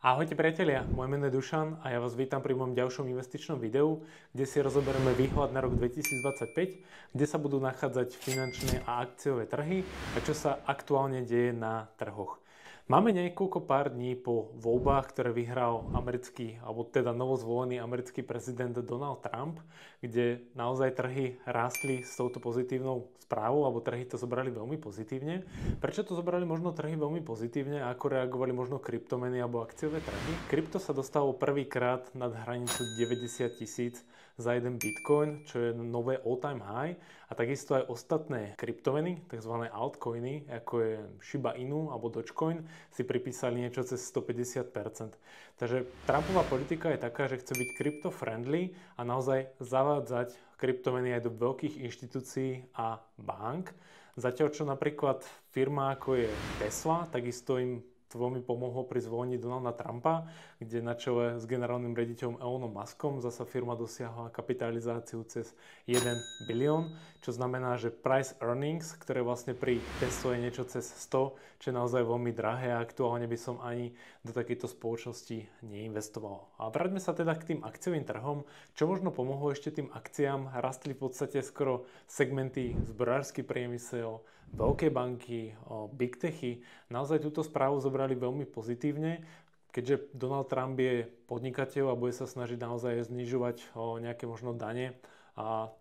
Ahojte priatelia, moje meno je Dušan a ja vás vítam pri mojom ďalšom investičnom videu, kde si rozoberieme výhľad na rok 2025, kde sa budú nachádzať finančné a akciové trhy a čo sa aktuálne deje na trhoch. Máme niekoľko pár dní po voľbách, ktoré vyhral alebo teda novozvolený americký prezident Donald Trump, kde naozaj trhy rástli s touto pozitívnou správou, alebo trhy to zobrali veľmi pozitívne. Prečo to zobrali možno trhy veľmi pozitívne a ako reagovali možno kryptomeny alebo akciové trhy? Krypto sa dostalo prvýkrát nad hranicu 90 000 za jeden bitcoin, čo je nové all-time high, a takisto aj ostatné kryptomeny, tzv. Altcoiny, ako je Shiba Inu alebo Dogecoin, si pripísali niečo cez 150%. Takže Trumpova politika je taká, že chce byť crypto-friendly a naozaj zavádzať kryptomeny aj do veľkých inštitúcií a bank. Zatiaľ čo napríklad firma ako je Tesla, takisto im to veľmi pomohlo pri zvolení Donalda Trumpa, kde na čele s generálnym riaditeľom Elonom Muskom zasa firma dosiahla kapitalizáciu cez 1 bilión, čo znamená, že price earnings, ktoré vlastne pri Tesle je niečo cez 100, čo je naozaj veľmi drahé a aktuálne by som ani do takejto spoločnosti neinvestoval. A vráťme sa teda k tým akciovým trhom. Čo možno pomohlo ešte tým akciám? Rastli v podstate skoro segmenty zbrojársky priemysel, veľké banky, big techy. Naozaj túto správu zobrali veľmi pozitívne, keďže Donald Trump je podnikateľ a bude sa snažiť naozaj znižovať nejaké možno dane,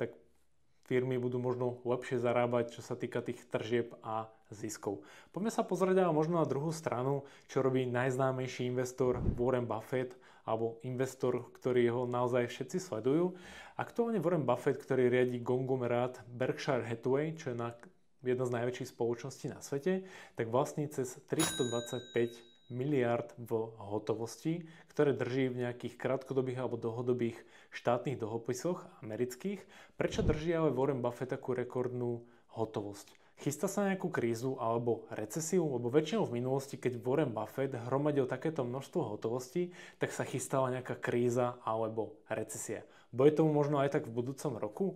tak firmy budú možno lepšie zarábať, čo sa týka tých tržieb a ziskov. Poďme sa pozrieť ale možno na druhú stranu, čo robí najznámejší investor Warren Buffett, alebo investor, ktorý ho naozaj všetci sledujú. Aktuálne Warren Buffett, ktorý riadi konglomerát Berkshire Hathaway, čo je jedna z najväčších spoločností na svete, tak vlastní cez 325 miliárd v hotovosti, ktoré drží v nejakých krátkodobých alebo dlhodobých štátnych dlhopisoch amerických. Prečo drží ale Warren Buffett takú rekordnú hotovosť? Chystá sa nejakú krízu alebo recesiu? Lebo väčšinou v minulosti, keď Warren Buffett hromadil takéto množstvo hotovosti, tak sa chystala nejaká kríza alebo recesia. Bude tomu možno aj tak v budúcom roku?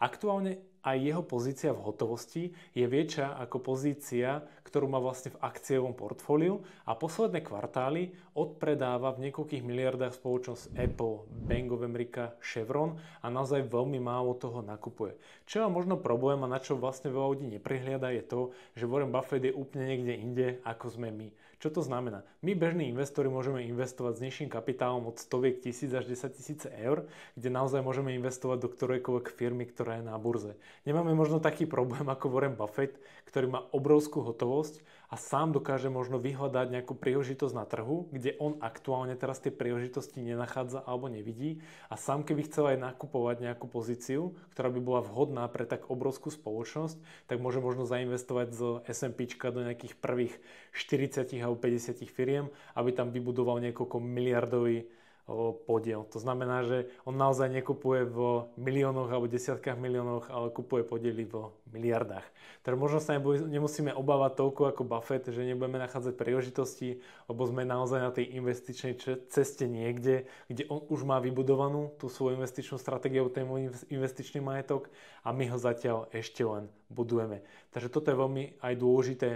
Aktuálne aj jeho pozícia v hotovosti je väčšia ako pozícia, ktorú má vlastne v akciovom portfóliu, a posledné kvartály odpredáva v niekoľkých miliardách spoločnosť Apple, Bank of America, Chevron a naozaj veľmi málo toho nakupuje. Čo je možno problém a na čo vlastne veľa ľudí neprihliada, je to, že Warren Buffett je úplne niekde inde, ako sme my. Čo to znamená? My bežní investori môžeme investovať s nižším kapitálom od stoviek tisíc až 10 000 eur, kde naozaj môžeme investovať do ktorejkoľvek firmy, ktorá je na burze. Nemáme možno taký problém ako Warren Buffett, ktorý má obrovskú hotovosť a sám dokáže možno vyhľadať nejakú príležitosť na trhu, kde on aktuálne teraz tie príležitosti nenachádza alebo nevidí, a sám keby chcel aj nakupovať nejakú pozíciu, ktorá by bola vhodná pre tak obrovskú spoločnosť, tak môže možno zainvestovať z S&Pčka do nejakých prvých 40 alebo 50 firiem, aby tam vybudoval niekoľko miliardový podiel. To znamená, že on naozaj nekupuje v miliónoch alebo desiatkách miliónoch, ale kupuje podiely v miliardách. Takže možno sa nemusíme obávať toľko ako Buffett, že nebudeme nachádzať príležitosti, lebo sme naozaj na tej investičnej ceste niekde, kde on už má vybudovanú tú svoju investičnú stratégiu, ten môj investičný majetok, a my ho zatiaľ ešte len budujeme. Takže toto je veľmi aj dôležité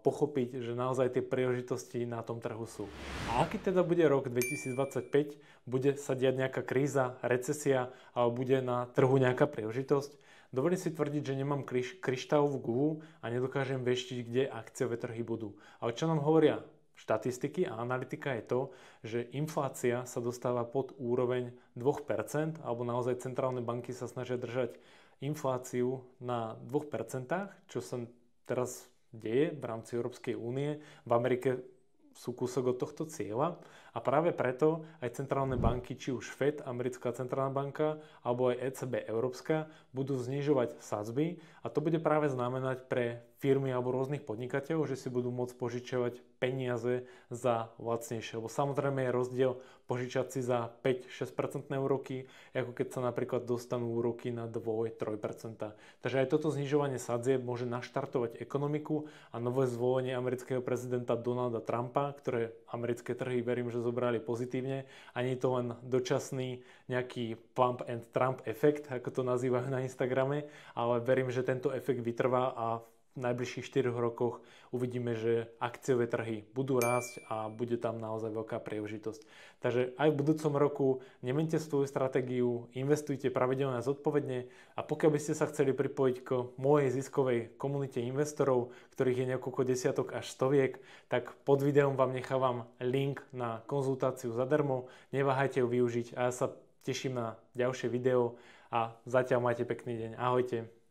pochopiť, že naozaj tie príležitosti na tom trhu sú. A aký teda bude rok 2025? Bude sa diať nejaká kríza, recesia, alebo bude na trhu nejaká príležitosť? Dovolím si tvrdiť, že nemám kryštálovú guľu a nedokážem veštiť, kde akciové trhy budú. Ale čo nám hovoria štatistiky a analytika je to, že inflácia sa dostáva pod úroveň 2%, alebo naozaj centrálne banky sa snažia držať infláciu na 2%, čo sa teraz deje v rámci Európskej únie. V Amerike sú kúsok od tohto cieľa, a práve preto aj centrálne banky, či už Fed, americká centrálna banka, alebo aj ECB európska, budú znižovať sadzby, a to bude práve znamenať pre firmy alebo rôznych podnikateľov, že si budú môcť požičiavať peniaze za lacnejšie. Lebo samozrejme je rozdiel požičať si za 5-6% úroky, ako keď sa napríklad dostanú úroky na 2-3%. Takže aj toto znižovanie sadzieb môže naštartovať ekonomiku, a nové zvolenie amerického prezidenta Donalda Trumpa, ktoré americké trhy, verím, že zobrali pozitívne, a nie je to len dočasný nejaký pump and Trump efekt, ako to nazývajú na Instagrame, ale verím, že tento efekt vytrvá a najbližších 4 rokoch uvidíme, že akciové trhy budú rásť a bude tam naozaj veľká príležitosť. Takže aj v budúcom roku nemente svoju stratégiu, investujte pravidelne a zodpovedne a pokiaľ by ste sa chceli pripojiť k mojej ziskovej komunite investorov, ktorých je niekoľko desiatok až stoviek, tak pod videom vám nechávam link na konzultáciu zadarmo. Neváhajte ju využiť a ja sa teším na ďalšie video a zatiaľ majte pekný deň. Ahojte.